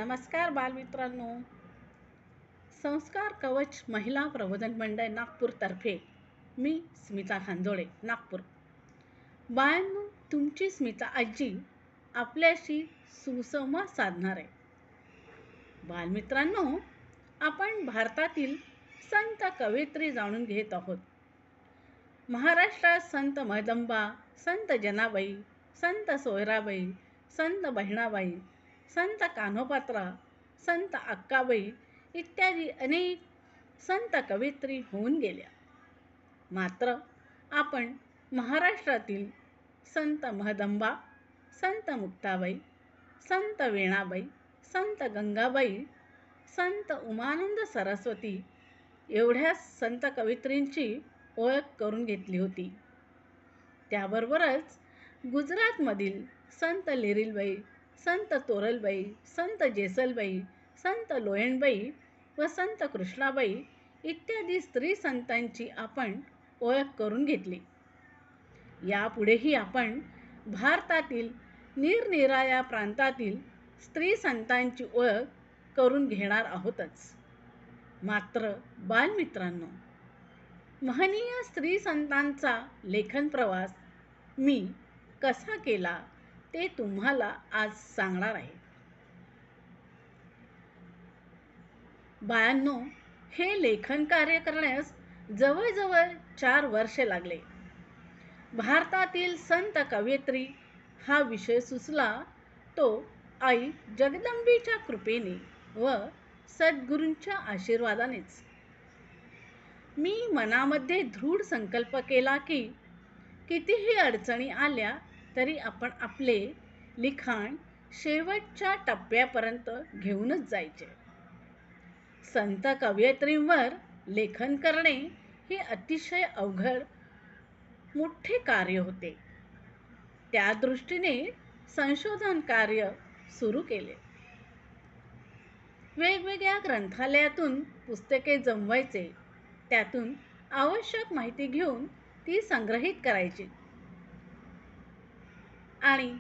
नमस्कार बालमित्रांनो. संस्कार कवच महिला प्रबोधन मंडळ नागपूरतर्फे मी स्मिता खांजोळे, नागपूर. बाळांनो, तुमची स्मिता आजी आपल्याशी सुसंवाद साधणार आहे. बालमित्रांनो, आपण भारतातील संत कवयित्री जाणून घेत आहोत. महाराष्ट्रात संत महदंबा, संत जनाबाई, संत सोयराबाई, संत बहिणाबाई, संत कान्होपात्रा, संत अक्काबाई इत्यादी अनेक संत कवयित्री होऊन गेल्या. मात्र आपण महाराष्ट्रातील संत महदंबा, संत मुक्ताबाई, संत वेणाबाई, संत गंगाबाई, संत उमानंद सरस्वती एवढ्या संत कवयित्रींची ओळख करून घेतली होती. त्याबरोबरच गुजरातमधील संत लिरीलबाई, संत तोरलबाई, संत जेसलबाई, संत लोयणबाई व संत कृष्णाबाई इत्यादी स्त्री संतांची आपण ओळख करून घेतली. यापुढेही आपण भारतातील निरनिराळ्या प्रांतातील स्त्री संतांची ओळख करून घेणार आहोतच. मात्र बालमित्रांनो, महनीय स्त्री संतांचा लेखन प्रवास मी कसा केला ते तुम्हाला आज सांगणार आहे. बाळांनो, हे लेखन कार्य करण्यास जवळजवळ 4 वर्षे लागले. भारतातील संत कवयित्री हा विषय सुचला तो आई जगदंबेच्या कृपेने व सद्गुरूंच्या आशीर्वादानेच. मी मनामध्ये दृढ संकल्प केला की कितीही अडचणी आल्या तरी आपण आपले लिखाण शेवटच्या टप्प्यापर्यंत घेऊनच जायचे. संत कवयित्रींवर लेखन करणे हे अतिशय अवघड मोठे कार्य होते. त्या दृष्टीने संशोधन कार्य सुरू केले. वेगवेगळ्या ग्रंथालयातून पुस्तके जमवायचे, त्यातून आवश्यक माहिती घेऊन ती संग्रहित करायची आणि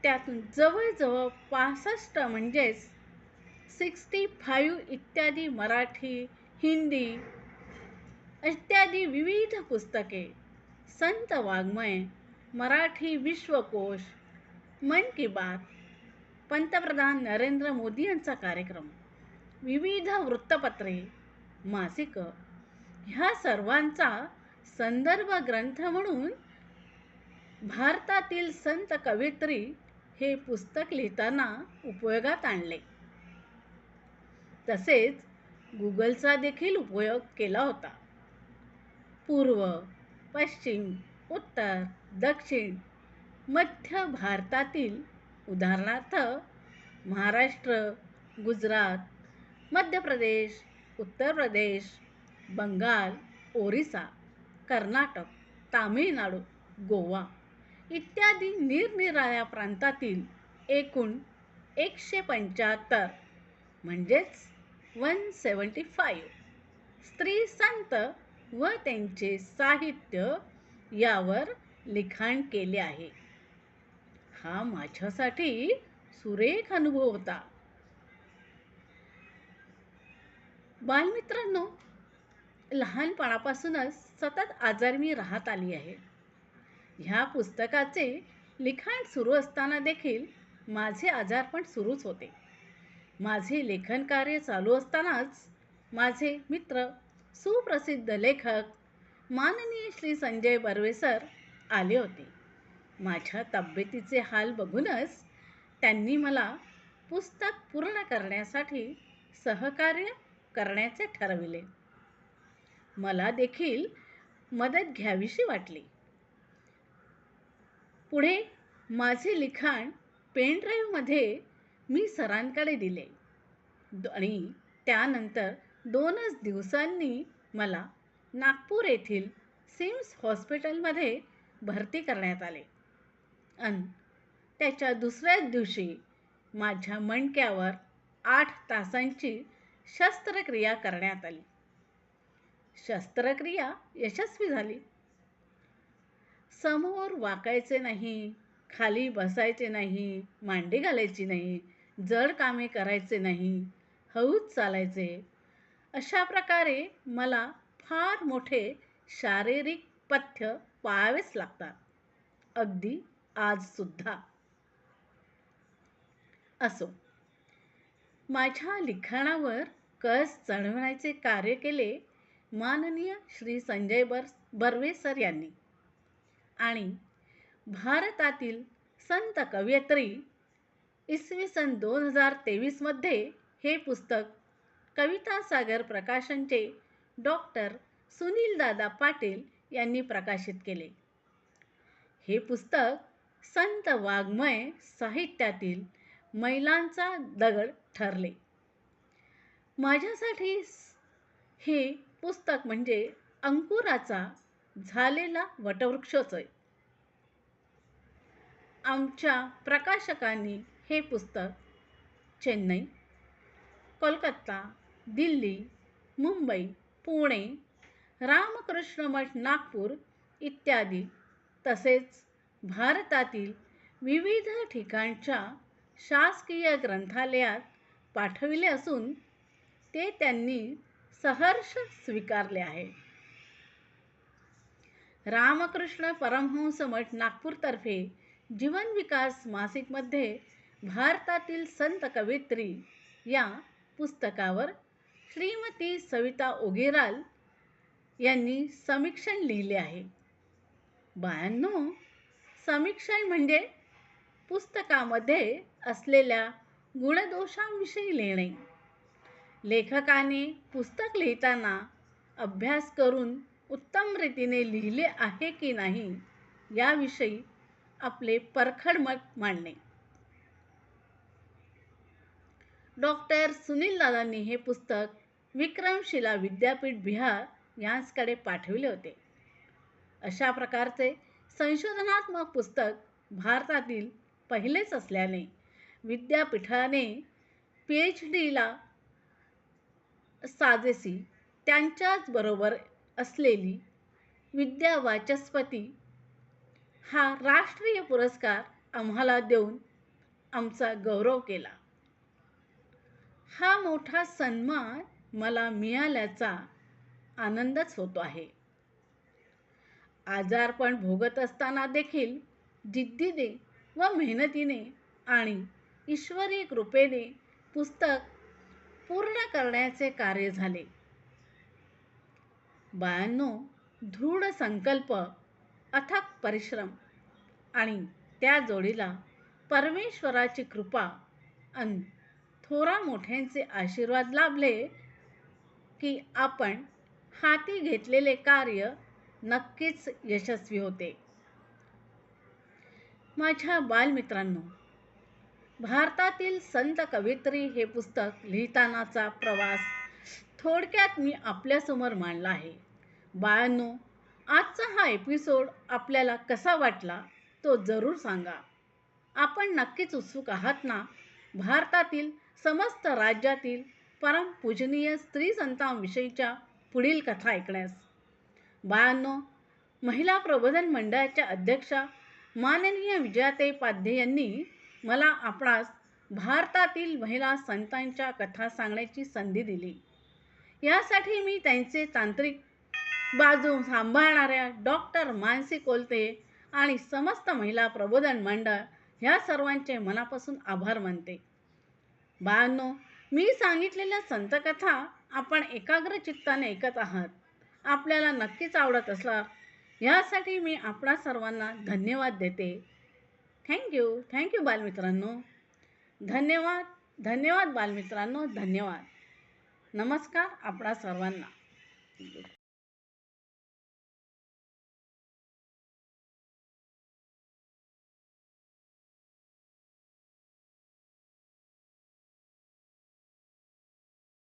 त्यातून जवळजवळ 65 म्हणजेच 65 इत्यादी मराठी, हिंदी इत्यादी विविध पुस्तके, संत वाङ्मय, मराठी विश्वकोश, मन की बात, पंतप्रधान नरेंद्र मोदी यांचा कार्यक्रम, विविध वृत्तपत्रे, मासिक ह्या सर्वांचा संदर्भ ग्रंथ म्हणून भारतातील संत कवयित्री हे पुस्तक लिहिताना उपयोगात आणले. तसेच गुगलचा देखील उपयोग केला होता. पूर्व, पश्चिम, उत्तर, दक्षिण, मध्य भारतातील उदाहरणार्थ महाराष्ट्र, गुजरात, मध्य प्रदेश, उत्तर प्रदेश, बंगाल, ओरिसा, कर्नाटक, तामिळनाडू, गोवा इत्यादी निरनिराळ्या प्रांतातील एकूण 175 म्हणजेच 175 स्त्री संत व त्यांचे साहित्य यावर लिखाण केले आहे. हा माझ्यासाठी सुरेख अनुभव होता. बालमित्रांनो, लहानपणापासूनच सतत आजारी मी राहत आली आहे. ह्या पुस्तकाचे लिखाण सुरू असताना देखील माझे आजारपण सुरूच होते. माझे लेखन कार्य चालू असतानाच माझे मित्र, सुप्रसिद्ध लेखक माननीय श्री संजय बर्वे सर आले होते. माझ्या तब्येतीचे हाल बघूनच त्यांनी मला पुस्तक पूर्ण करण्यासाठी सहकार्य करण्याचे ठरविले. मला देखील मदत घ्यावीशी वाटली. पुढे माझे लिखाण पेनड्राईव्हमध्ये मी सरांकडे दिले आणि त्यानंतर 2च दिवसांनी मला नागपूर येथील सिम्स हॉस्पिटलमध्ये भरती करण्यात आले आणि त्याच्या दुसऱ्याच दिवशी माझ्या मणक्यावर 8 तासांची शस्त्रक्रिया करण्यात आली. शस्त्रक्रिया यशस्वी झाली. समोर वाकायचे नाही, खाली बसायचे नाही, मांडी घालायची नाही, जड कामे करायचे नाही, हळूच चालायचे. अशा प्रकारे मला फार मोठे शारीरिक पथ्य पाळावेच लागतात, अगदी आजसुद्धा. असो, माझ्या लिखाणावर कस चढवण्याचे कार्य केले माननीय श्री संजय बर्वे सर यांनी. आणि भारतातील संत कवयित्री इसवी सन 2023 मध्ये हे पुस्तक कविता सागर प्रकाशनचे डॉक्टर सुनील दादा पाटील यांनी प्रकाशित केले. हे पुस्तक संत वाङ्मय साहित्यातील मैलांचा दगड ठरले. माझ्यासाठी हे पुस्तक म्हणजे अंकुराचा झालेला वटवृक्षच आहे. आमच्या प्रकाशकांनी हे पुस्तक चेन्नई, कोलकाता, दिल्ली, मुंबई, पुणे, रामकृष्ण मठ नागपूर इत्यादी तसेच भारतातील विविध ठिकाणच्या शासकीय ग्रंथालयात पाठविले असून ते त्यांनी सहर्ष स्वीकारले आहे. रामकृष्ण परमहंस मठ नागपूरतर्फे जीवन विकास मासिकमध्ये भारतातील संत कवयित्री या पुस्तकावर श्रीमती सविता ओगेराल यांनी समीक्षण लिहिले आहे. बायांनो, समीक्षण म्हणजे पुस्तकामध्ये असलेल्या गुणदोषांविषयी लिहिणे. लेखकाने पुस्तक लिहिताना अभ्यास करून उत्तम रीतीने लिहिले आहे की नाही याविषयी आपले परखड मत मांडणे. डॉक्टर सुनील दादांनी हे पुस्तक विक्रमशिला विद्यापीठ बिहार यांकडे पाठविले होते. अशा प्रकारचे संशोधनात्मक पुस्तक भारतातील पहिलेच असल्याने विद्यापीठाने PhDला साजेसी त्यांच्याच बरोबर असलेली विद्या वाचस्पती हा राष्ट्रीय पुरस्कार आम्हाला देऊन आमचा गौरव केला. हा मोठा सन्मान मला मिळाल्याचा आनंदच होतो आहे. आजारपण भोगत असताना देखील जिद्दीने व मेहनतीने आणि ईश्वरी कृपेने पुस्तक पूर्ण करण्याचे कार्य झाले. बायांनो, दृढ संकल्प, अथक परिश्रम आणि त्या जोडीला परमेश्वराची कृपा आणि थोरा मोठ्यांचे आशीर्वाद लाभले की आपण हाती घेतलेले कार्य नक्कीच यशस्वी होते. माझ्या बालमित्रांनो, भारतातील संत कवयित्री हे पुस्तक लिहितानाचा प्रवास थोडक्यात मी आपल्यासमोर मांडला आहे. बाळांनो, आजचा हा एपिसोड आपल्याला कसा वाटला तो जरूर सांगा. आपण नक्कीच उत्सुक आहात ना भारतातील समस्त राज्यातील परमपूजनीय स्त्री संतांविषयीच्या पुढील कथा ऐकण्यास? बाळांनो, महिला प्रबोधन मंडळाच्या अध्यक्षा माननीय विजयाताई पाध्ये यांनी मला आपणास भारतातील महिला संतांच्या कथा सांगण्याची संधी दिली. यासाठी मी त्यांचे तांत्रिक बाजू सांभाळणाऱ्या डॉक्टर मानसी कोलते आणि समस्त महिला प्रबोधन मंडळ ह्या सर्वांचे मनापासून आभार मानते. बाळांनो, मी सांगितलेल्या संतकथा आपण एकाग्र चित्ताने ऐकत आहात. आपल्याला नक्कीच आवडत असणार यासाठी मी आपणा सर्वांना धन्यवाद देते. थँक्यू बालमित्रांनो. धन्यवाद बालमित्रांनो. धन्यवाद. नमस्कार आपणा सर्वांना.